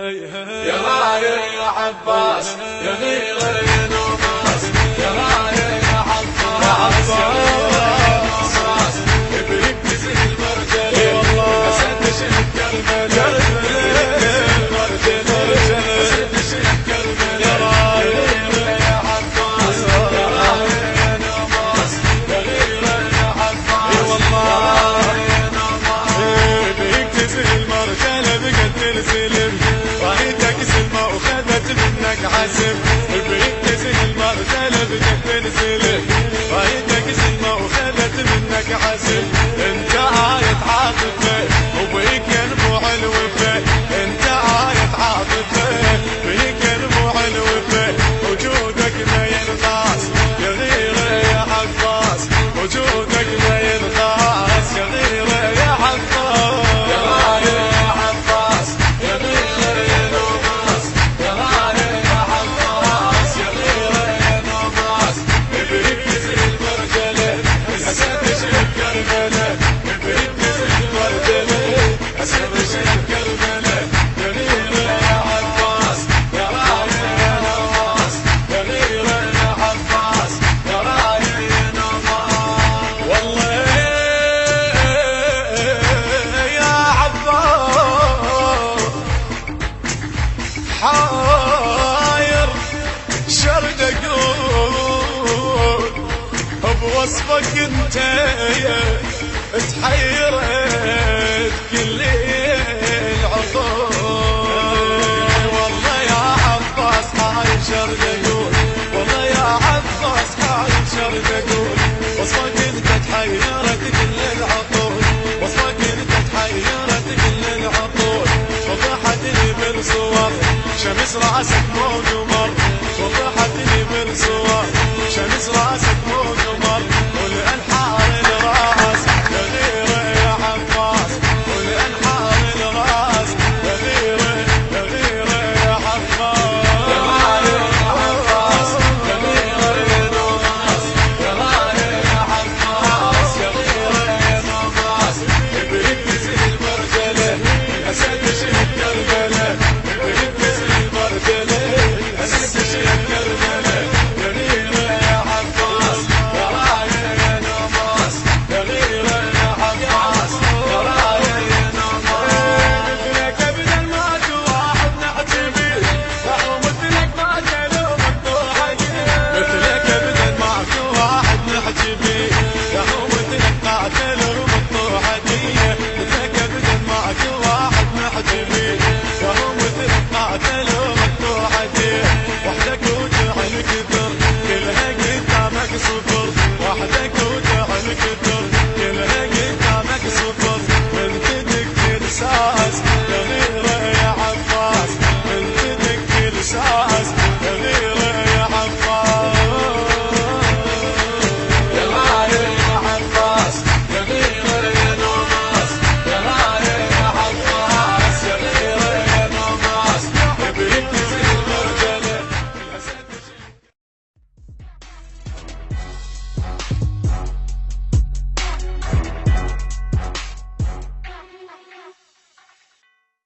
يا رايح يا عباس يا غير يا نوماس يا رايح يا عباس يا غير يا نوماس ابيك تزيد المرجلة والله اسد شد كربلاء اسد شد كربلاء يا رايح يا عباس يا رايح يا نوماس يا غير يا عباس والله يا نوماس ابيك تزيد المرجلة بقد تنزل رايتك سلمى وخذت منك عزم بيك تزل المرجلة بقت تنزل رايتك سلمى وخذت منك عزم انت آية عاطفة وبيك ينبوع الوفا انت آية عاطفة بيك ينبوع الوفا وجودك ما ينقاس يا غيره يا عباس وجودك ما ينقاس يا غيره يا عباس يا غيره يا عباس يا غيره يا نوماس يا غيره يا عباس يا غيره يا نوماس ابيك تزل المرجلة اسد شد كربلاء ابيك تزل المرجلة اسد شد كربلاء يا غيره يا عباس يا غيره يا نوماس يا غيره يا عباس يا غيره يا نوماس والله يا عباس حاير شرد اقول بوصفك انت تحير